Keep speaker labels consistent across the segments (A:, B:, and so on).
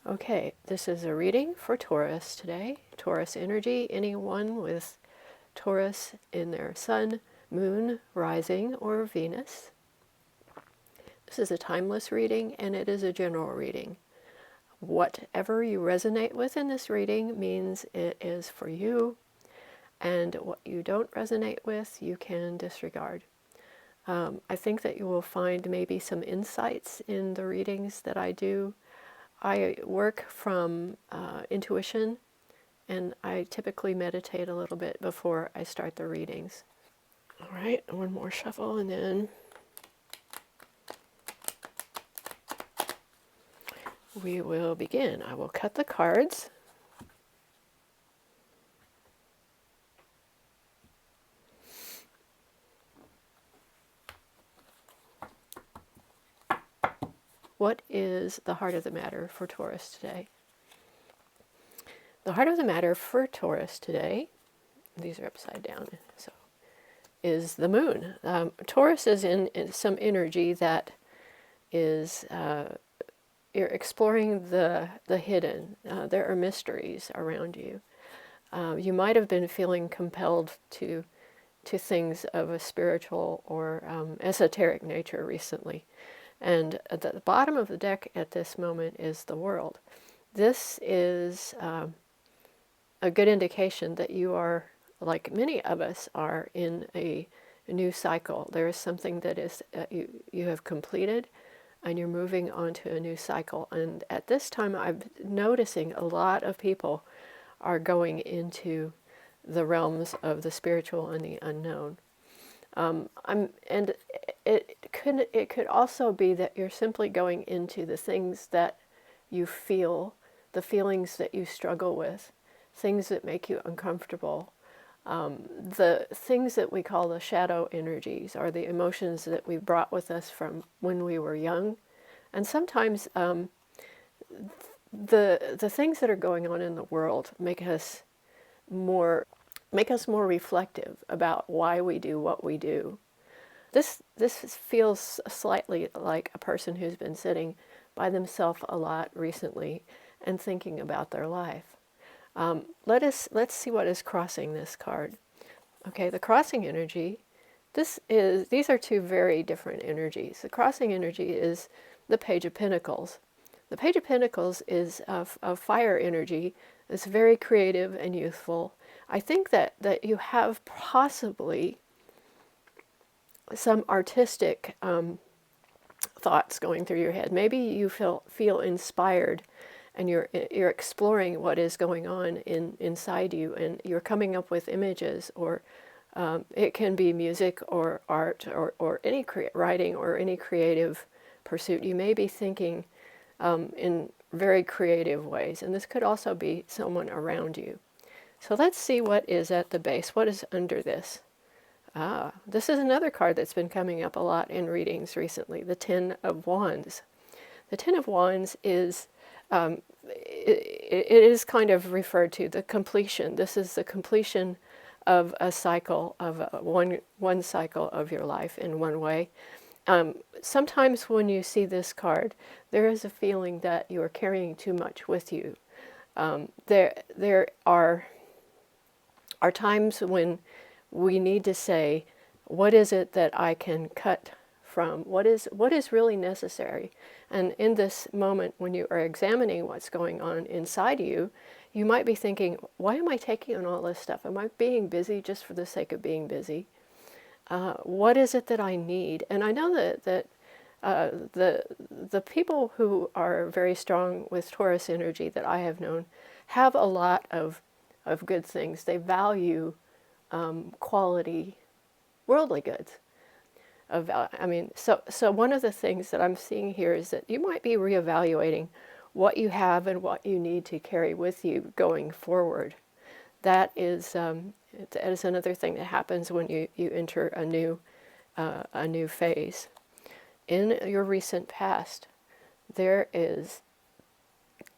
A: Okay, this is a reading for Taurus today. Taurus energy, anyone with Taurus in their sun, moon, rising, or Venus. This is a timeless reading and it is a general reading. Whatever you resonate with in this reading means it is for you, and what you don't resonate with, you can disregard. I think that you will find maybe some insights in the readings that I do. I work from intuition, and I typically meditate a little bit before I start the readings. All right, one more shuffle and then we will begin. I will cut the cards. What is the heart of the matter for Taurus today? The heart of the matter for Taurus today, these are upside down, so, is the moon. Taurus is in some energy that is, you're exploring the hidden. There are mysteries around you. You might have been feeling compelled to things of a spiritual or esoteric nature recently. And at the bottom of the deck at this moment is the world. This is a good indication that you are, like many of us are, in a new cycle. There is something that is you have completed, and you're moving on to a new cycle. And at this time, I'm noticing a lot of people are going into the realms of the spiritual and the unknown. And it could also be that you're simply going into the things that you feel, the feelings that you struggle with, things that make you uncomfortable, the things that we call the shadow energies, are the emotions that we brought with us from when we were young. And sometimes the things that are going on in the world make us more reflective about why we do what we do. This feels slightly like a person who's been sitting by themselves a lot recently and thinking about their life. Let's see what is crossing this card. Okay, the crossing energy. These are two very different energies. The crossing energy is the Page of Pentacles. The Page of Pentacles is a fire energy. It's very creative and youthful. I think that you have possibly some artistic thoughts going through your head. Maybe you feel inspired, and you're exploring what is going on inside you, and you're coming up with images, or it can be music or art or any writing or any creative pursuit. You may be thinking in very creative ways, and this could also be someone around you. So let's see what is at the base. What is under this? This is another card that's been coming up a lot in readings recently, the Ten of Wands. The Ten of Wands is, it is kind of referred to the completion. This is the completion of a cycle, of one cycle of your life in one way. Sometimes when you see this card, there is a feeling that you are carrying too much with you. There are times when we need to say, what is it that I can cut from? What is really necessary? And in this moment, when you are examining what's going on inside you, you might be thinking, why am I taking on all this stuff? Am I being busy just for the sake of being busy? What is it that I need? And I know that the people who are very strong with Taurus energy that I have known have a lot of good things. They value quality, worldly goods. So one of the things that I'm seeing here is that you might be reevaluating what you have and what you need to carry with you going forward. That is another thing that happens when you enter a new phase. In your recent past, there is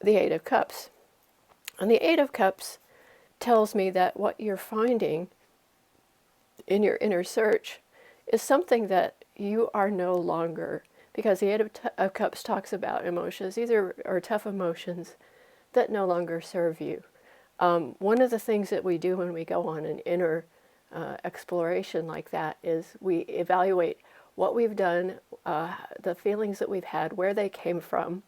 A: the Eight of Cups. And the Eight of Cups tells me that what you're finding in your inner search is something that you are no longer because the Eight of Cups talks about emotions. These are tough emotions that no longer serve you. One of the things that we do when we go on an inner exploration like that is we evaluate what we've done, the feelings that we've had, where they came from,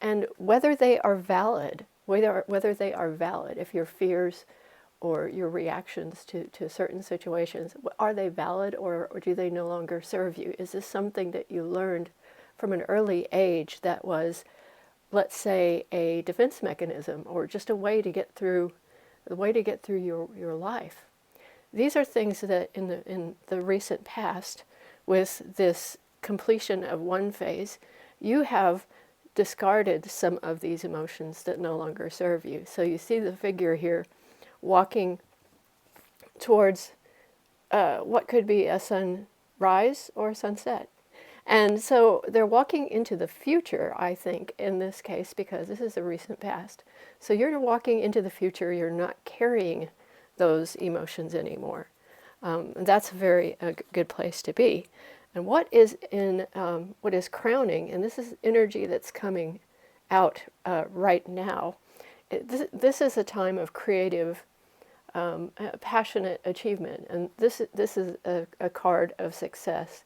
A: and whether they are valid, whether they are valid, if your fears or your reactions to certain situations, are they valid, or do they no longer serve you? Is this something that you learned from an early age that was, let's say, a defense mechanism, or just a way to get through your life? These are things that in the recent past, with this completion of one phase, you have discarded some of these emotions that no longer serve you. So you see the figure here walking towards what could be a sunrise or a sunset. And so they're walking into the future, I think, in this case, because this is the recent past. So you're walking into the future, you're not carrying those emotions anymore. That's a good place to be. And what is crowning, and this is energy that's coming out right now, this is a time of creative, passionate achievement, and this is a card of success.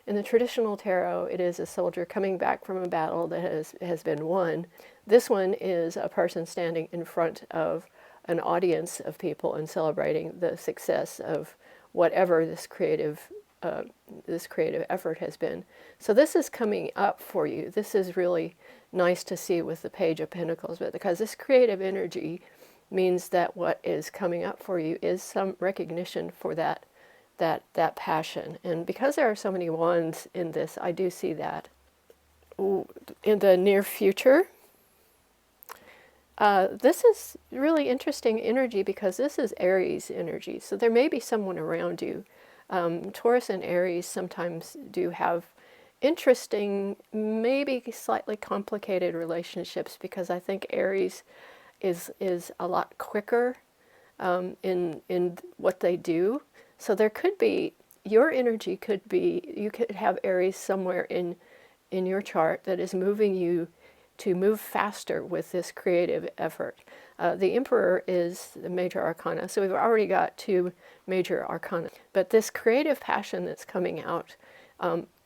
A: In the traditional tarot, it is a soldier coming back from a battle that has been won. This one is a person standing in front of an audience of people and celebrating the success of whatever this creative effort has been. So this is coming up for you. This is really nice to see with the Page of Pentacles, but because this creative energy means that what is coming up for you is some recognition for that passion. And because there are so many wands in this, I do see that. In the near future, this is really interesting energy because this is Aries energy. So there may be someone around you. Taurus and Aries sometimes do have interesting, maybe slightly complicated relationships, because I think Aries is a lot quicker in what they do. So there could be, your energy could be, you could have Aries somewhere in your chart that is moving you to move faster with this creative effort. The Emperor is the major arcana, so we've already got two major arcana. But this creative passion that's coming out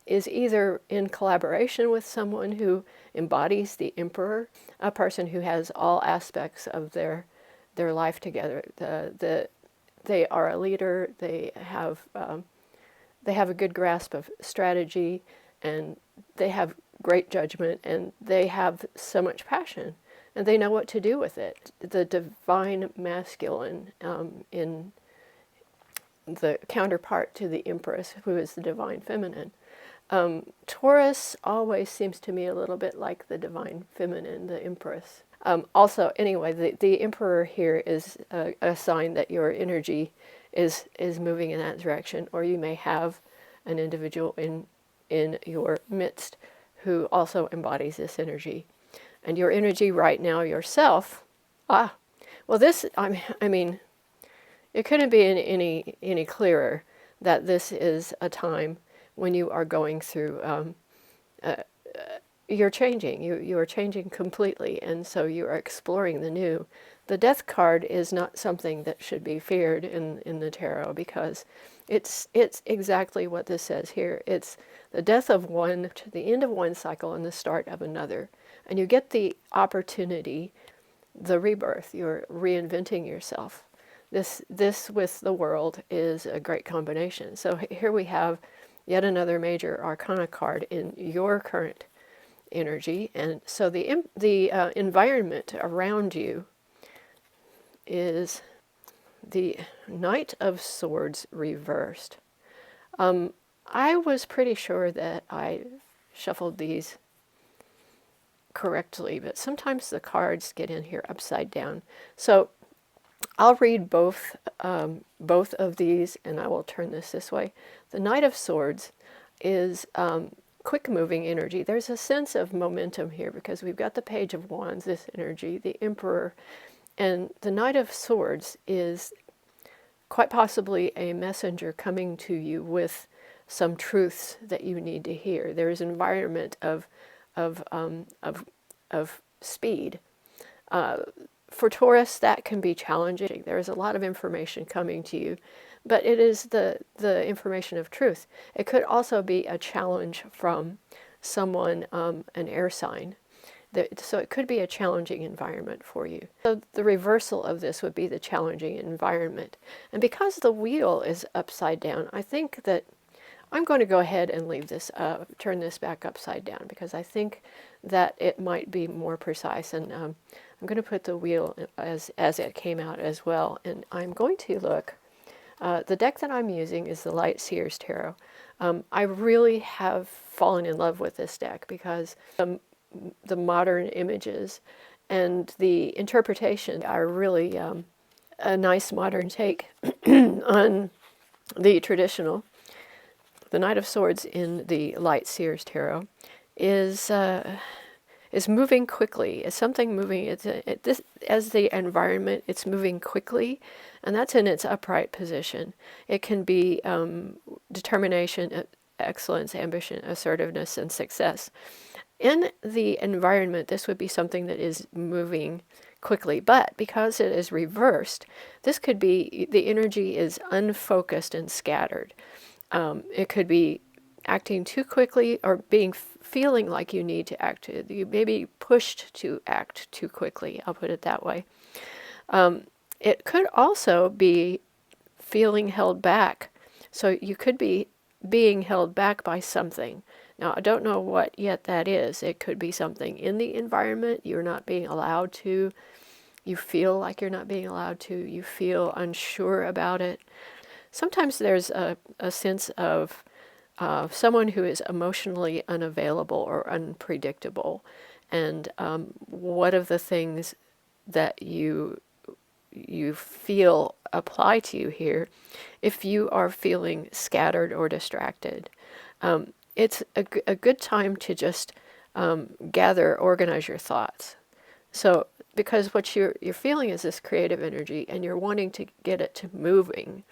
A: is either in collaboration with someone who embodies the Emperor, a person who has all aspects of their life together. They are a leader, they have a good grasp of strategy, and they have great judgment, and they have so much passion, and they know what to do with it. The divine masculine in the counterpart to the Empress, who is the divine feminine. Taurus always seems to me a little bit like the divine feminine, the Empress. Also, anyway, the Emperor here is a sign that your energy is moving in that direction, or you may have an individual in your midst who also embodies this energy. And your energy right now yourself, well, this, I mean, it couldn't be any clearer that this is a time when you are going through, you're changing, you are changing completely, and so you are exploring the new. The Death card is not something that should be feared in the tarot, because it's exactly what this says here. It's the death of one, to the end of one cycle and the start of another. And you get the opportunity, the rebirth, you're reinventing yourself. This with the world is a great combination. So here we have yet another major arcana card in your current energy. And so the environment around you is the Knight of Swords reversed. I was pretty sure that I shuffled these correctly, but sometimes the cards get in here upside down. So I'll read both of these, and I will turn this way. The Knight of Swords is quick-moving energy. There's a sense of momentum here because we've got the Page of Wands, this energy, the Emperor, and the Knight of Swords is quite possibly a messenger coming to you with some truths that you need to hear. There is an environment of, of speed. For Taurus, that can be challenging. There is a lot of information coming to you, but it is the information of truth. It could also be a challenge from someone, an air sign. So it could be a challenging environment for you. So the reversal of this would be the challenging environment. And because the wheel is upside down, I think that I'm going to go ahead and leave this, turn this back upside down, because I think that it might be more precise. And I'm going to put the wheel as it came out as well. And I'm going to look. The deck that I'm using is the Light Seers Tarot. I really have fallen in love with this deck because the modern images and the interpretation are really a nice modern take on the traditional. The Knight of Swords in the Light Seers Tarot is moving quickly. It's something moving. This as the environment. It's moving quickly, and that's in its upright position. It can be determination, excellence, ambition, assertiveness, and success. In the environment, this would be something that is moving quickly, but because it is reversed, this could be the energy is unfocused and scattered. It could be acting too quickly or feeling like you need to act. You may be pushed to act too quickly. I'll put it that way. It could also be feeling held back. So you could be being held back by something. Now, I don't know what yet that is. It could be something in the environment. You're not being allowed to. You feel like you're not being allowed to. You feel unsure about it. Sometimes there's a sense of someone who is emotionally unavailable or unpredictable. And one of the things that you feel apply to you here, if you are feeling scattered or distracted, it's a good time to just organize your thoughts. So, because what you're feeling is this creative energy, and you're wanting to get it to moving.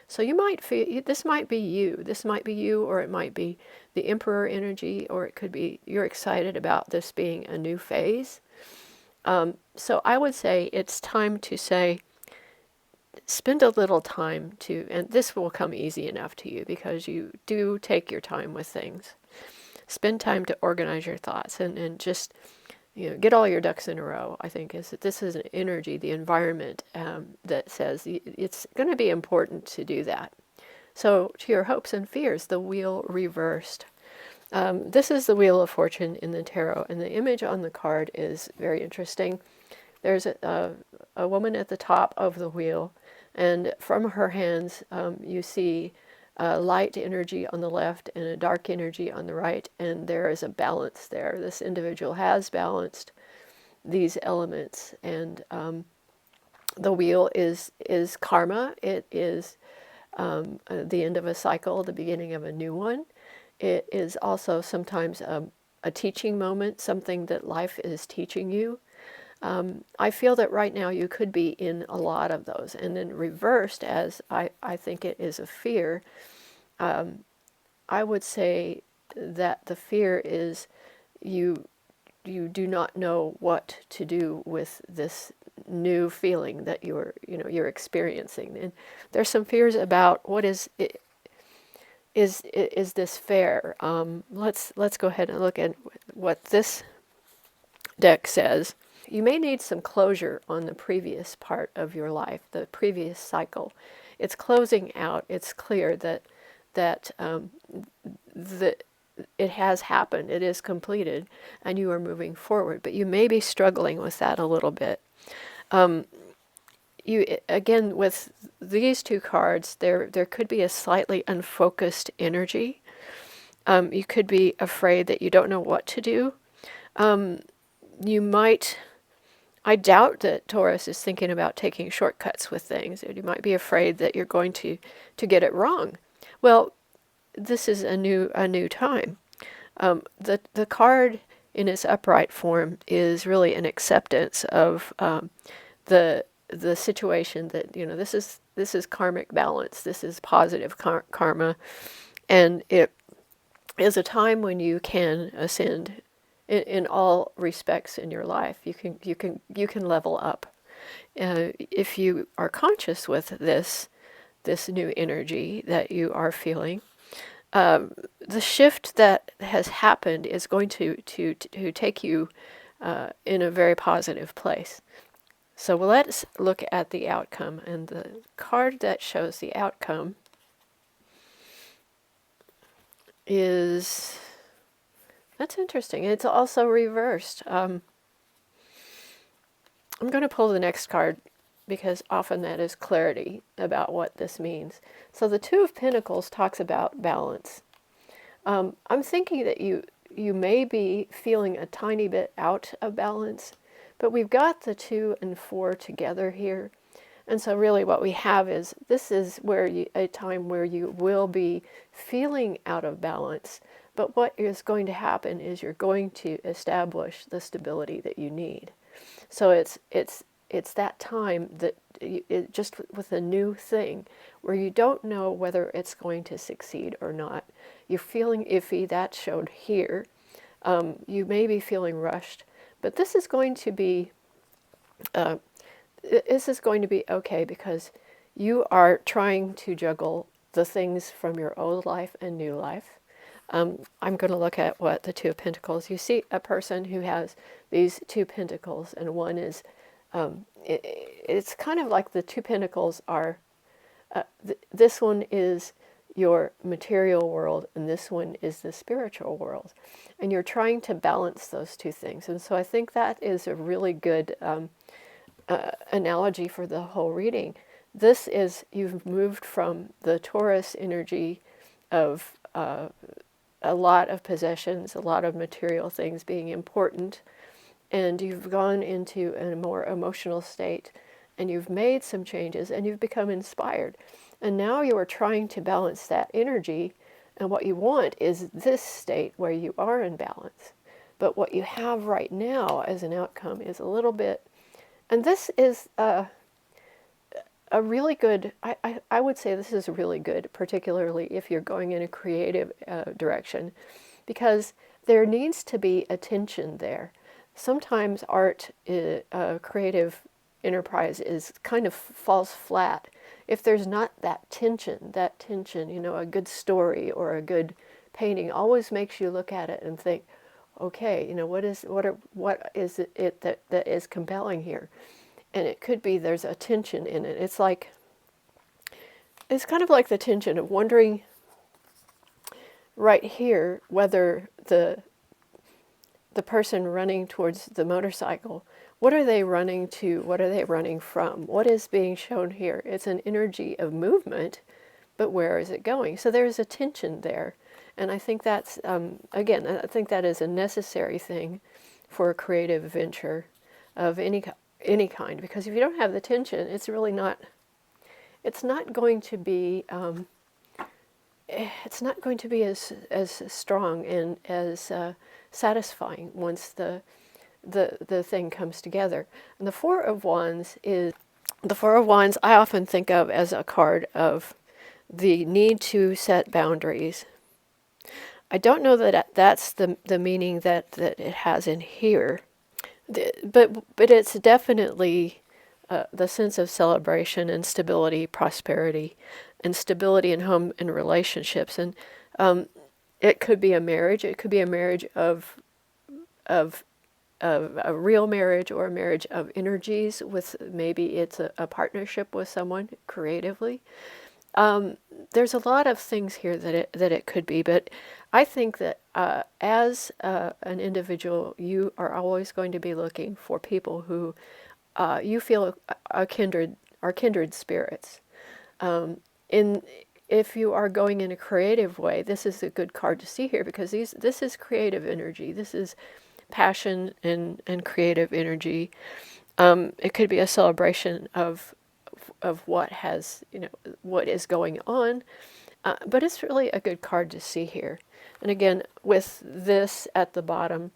A: So you might feel, this might be you, or it might be the Emperor energy, or it could be you're excited about this being a new phase. So I would say it's time to say, spend a little time to, and this will come easy enough to you because you do take your time with things. Spend time to organize your thoughts and just, get all your ducks in a row. I think this is an energy, the environment that says it's going to be important to do that. So to your hopes and fears, the wheel reversed. This is the Wheel of Fortune in the tarot, and the image on the card is very interesting. There's a woman at the top of the wheel, and from her hands you see light energy on the left and a dark energy on the right, and there is a balance there. This individual has balanced these elements, and the wheel is karma. It is the end of a cycle, the beginning of a new one. It is also sometimes a teaching moment, something that life is teaching you. I feel that right now you could be in a lot of those. And then reversed, as I think it is a fear, I would say that the fear is you do not know what to do with this new feeling that you're experiencing. And there's some fears about what is this fair? Let's go ahead and look at what this deck says. You may need some closure on the previous part of your life, the previous cycle. It's closing out. It's clear that it has happened. It is completed, and you are moving forward. But you may be struggling with that a little bit. Again, with these two cards, there could be a slightly unfocused energy. You could be afraid that you don't know what to do. You might. I doubt that Taurus is thinking about taking shortcuts with things. You might be afraid that you're going to get it wrong. Well, this is a new time. The card in its upright form is really an acceptance of the situation that this is karmic balance. This is positive karma, And it is a time when you can ascend in all respects in your life. You can level up if you are conscious with this new energy that you are feeling. The shift that has happened is going to take you in a very positive place. So let's look at the outcome, and the card that shows the outcome is, that's interesting. It's also reversed. I'm going to pull the next card because often that is clarity about what this means. So the Two of Pentacles talks about balance. I'm thinking that you may be feeling a tiny bit out of balance, but we've got the 2 and 4 together here. And so really what we have is, this is where a time where you will be feeling out of balance, but what is going to happen is you're going to establish the stability that you need. So it's that time that just with a new thing where you don't know whether it's going to succeed or not. You're feeling iffy, that showed here. You may be feeling rushed, but this is going to be okay because you are trying to juggle the things from your old life and new life. I'm going to look at what the Two of Pentacles. You see a person who has these 2 pentacles, and one is, it's kind of like the 2 pentacles are, this one is your material world, and this one is the spiritual world. And you're trying to balance those 2 things. And so I think that is a really good analogy for the whole reading. This is, you've moved from the Taurus energy of a lot of possessions, a lot of material things being important, and you've gone into a more emotional state, and you've made some changes, and you've become inspired. And now you are trying to balance that energy, and what you want is this state where you are in balance. But what you have right now as an outcome is a little bit, and this is a really good, I would say this is really good, particularly if you're going in a creative direction, because there needs to be a tension there. Sometimes art, creative enterprise is kind of falls flat if there's not that tension, a good story or a good painting always makes you look at it and think, okay, what is it that is compelling here? And it could be there's a tension in it. It's kind of like the tension of wondering right here whether the person running towards the motorcycle, what are they running to? What are they running from? What is being shown here? It's an energy of movement, but where is it going? So there's a tension there. And I think that's, again, I think that is a necessary thing for a creative venture of any kind, because if you don't have the tension, it's really not, it's not going to be as strong and as satisfying once the thing comes together. And the Four of Wands I often think of as a card of the need to set boundaries. I don't know that that's the meaning that it has in here, but it's definitely the sense of celebration and stability, prosperity, and stability in home and relationships. And it could be a marriage. It could be a marriage of a real marriage, or a marriage of energies with, maybe it's a partnership with someone creatively. There's a lot of things here that it could be, but I think that as an individual, you are always going to be looking for people who you feel are kindred spirits. If you are going in a creative way, this is a good card to see here, because this is creative energy. This is passion and creative energy. It could be a celebration of what has, what is going on, but it's really a good card to see here. And again, with this at the bottom,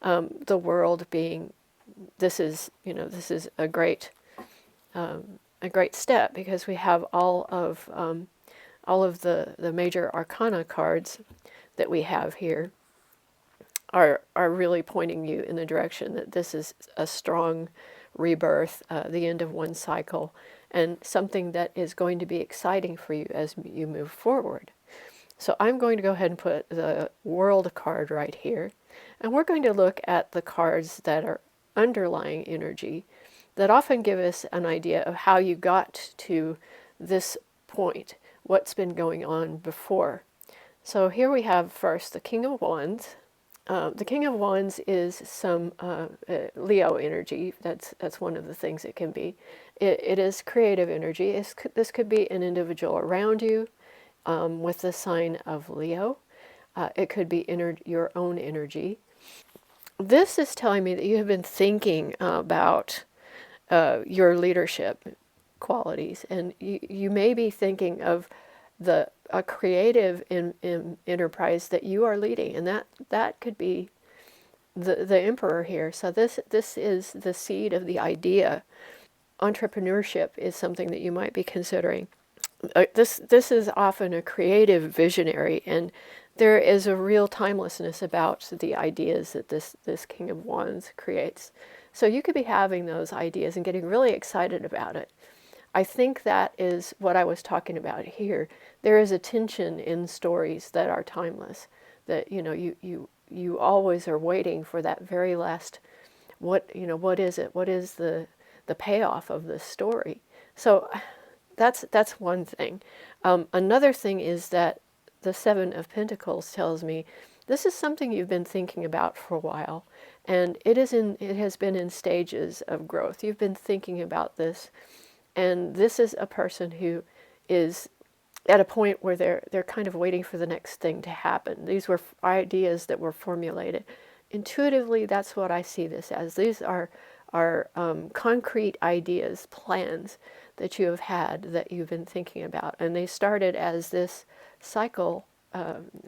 A: the world being, this is a great step, because we have all of all of the major Arcana cards that we have here are really pointing you in the direction that this is a strong rebirth, the end of one cycle, and something that is going to be exciting for you as you move forward. So I'm going to go ahead and put the World card right here, and we're going to look at the cards that are underlying energy that often give us an idea of how you got to this point, what's been going on before. So here we have first the King of Wands. The King of Wands is some Leo energy. That's one of the things it can be. It is creative energy. This could be an individual around you with the sign of Leo. It could be your own energy. This is telling me that you have been thinking about your leadership qualities, and you may be thinking of a creative enterprise that you are leading, and that could be the emperor here. So this is the seed of the idea. Entrepreneurship is something that you might be considering. This is often a creative visionary, and there is a real timelessness about the ideas that this King of Wands creates. So you could be having those ideas and getting really excited about it. I think that is what I was talking about here. There is a tension in stories that are timeless, that you always are waiting for that very last, what is it? What is the payoff of this story? So that's one thing. Another thing is that the Seven of Pentacles tells me this is something you've been thinking about for a while, and it has been in stages of growth. You've been thinking about this. And this is a person who is at a point where they're kind of waiting for the next thing to happen. These were ideas that were formulated. Intuitively, that's what I see this as. These are concrete ideas, plans that you have had, that you've been thinking about. And they started as this cycle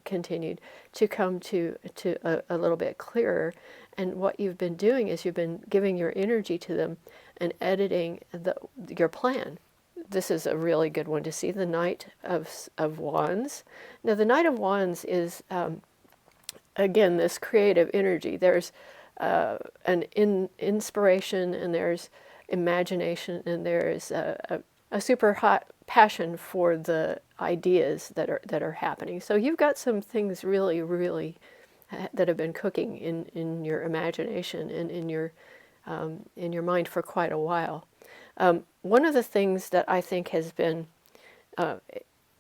A: continued to come to a little bit clearer. And what you've been doing is you've been giving your energy to them and editing your plan. This is a really good one to see, the Knight of Wands. Now, the Knight of Wands is, again, this creative energy. There's an inspiration, and there's imagination, and there's a super hot passion for the ideas that are happening. So you've got some things really, really that have been cooking in your imagination and in your mind for quite a while. One of the things that I think has been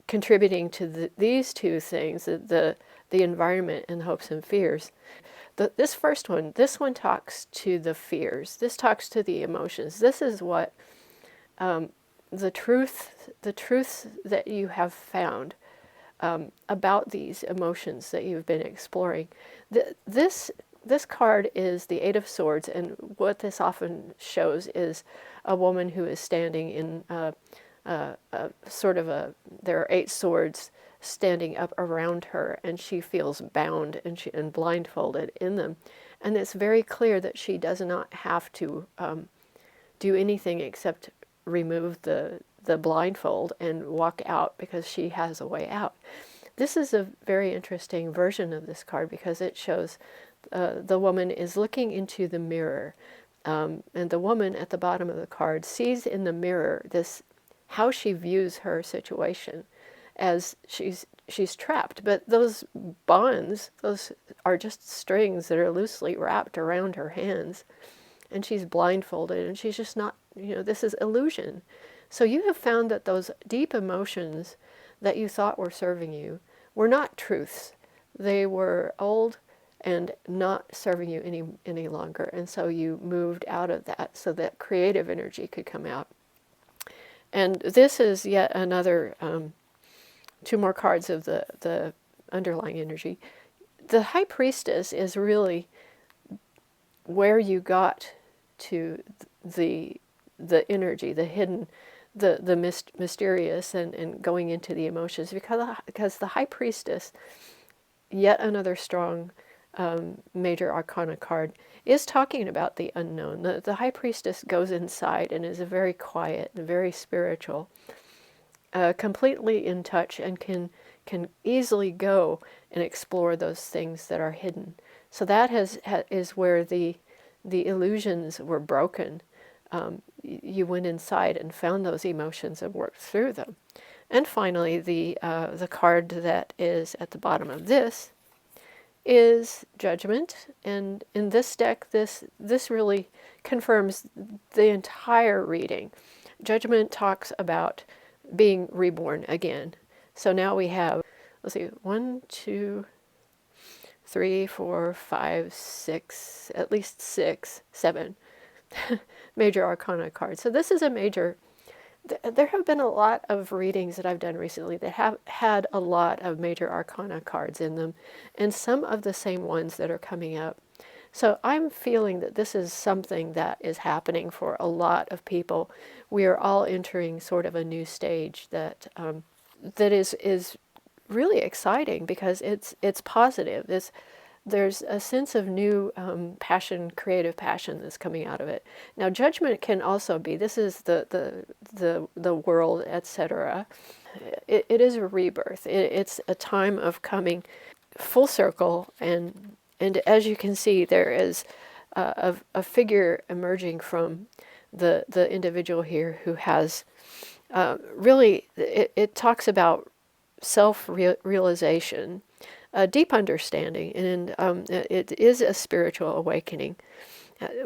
A: contributing to these two things, the environment and hopes and fears. This one talks to the fears. This talks to the emotions. This is what the truths that you have found about these emotions that you've been exploring. This card is the Eight of Swords, and what this often shows is a woman who is standing in there are 8 swords standing up around her, and she feels bound and blindfolded in them. And it's very clear that she does not have to do anything except remove the blindfold and walk out, because she has a way out. This is a very interesting version of this card because it shows the woman is looking into the mirror, and the woman at the bottom of the card sees in the mirror how she views her situation, as she's trapped. But those bonds, those are just strings that are loosely wrapped around her hands, and she's blindfolded, and she's just not. This is illusion. So you have found that those deep emotions that you thought were serving you were not truths. They were old and not serving you any longer. And so you moved out of that so that creative energy could come out. And this is yet another, 2 more cards of the underlying energy. The High Priestess is really where you got to the energy, the hidden, the mysterious, and going into the emotions, because the High Priestess, yet another strong major arcana card, is talking about the unknown. The High Priestess goes inside and is very quiet and very spiritual. completely in touch and can easily go and explore those things that are hidden. So that is where the illusions were broken. You went inside and found those emotions and worked through them. And finally, the card that is at the bottom of this is Judgment. And in this deck, this really confirms the entire reading. Judgment talks about being reborn again. So now we have, let's see, 1, 2, 3, 4, 5, 6, at least 6, 7 major arcana cards. So this is a major. There have been a lot of readings that I've done recently that have had a lot of major arcana cards in them, and some of the same ones that are coming up. So I'm feeling that this is something that is happening for a lot of people. We are all entering sort of a new stage that that is really exciting because it's positive. There's a sense of new passion, creative passion that's coming out of it. Now, judgment can also be, this is the world, etc. It is a rebirth. It's a time of coming full circle, and as you can see, there is a figure emerging from the individual here who has really, it talks about self-realization, a deep understanding, and it is a spiritual awakening.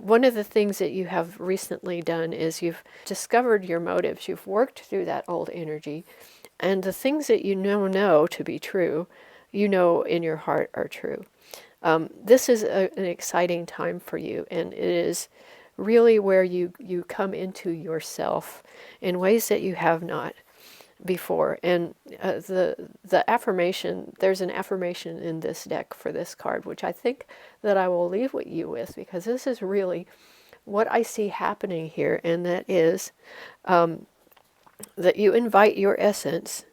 A: One of the things that you have recently done is you've discovered your motives. You've worked through that old energy, and the things that you know to be true, you know in your heart are true. This is an exciting time for you, and it is really where you come into yourself in ways that you have not before. And the affirmation, there's an affirmation in this deck for this card, which I think that I will leave with you with, because this is really what I see happening here, and that is that you invite your essence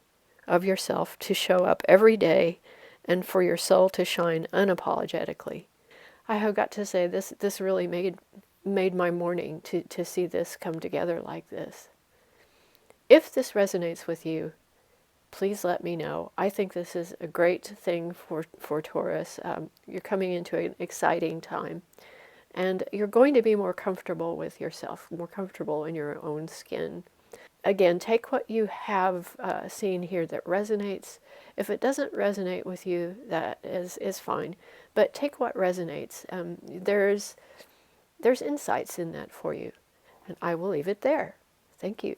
A: of yourself to show up every day and for your soul to shine unapologetically. I have got to say, this really made my morning to see this come together like this. If this resonates with you, please let me know. I think this is a great thing for Taurus. You're coming into an exciting time, and you're going to be more comfortable with yourself, more comfortable in your own skin. Again, take what you have seen here that resonates. If it doesn't resonate with you, that is fine. But take what resonates. There's insights in that for you. And I will leave it there. Thank you.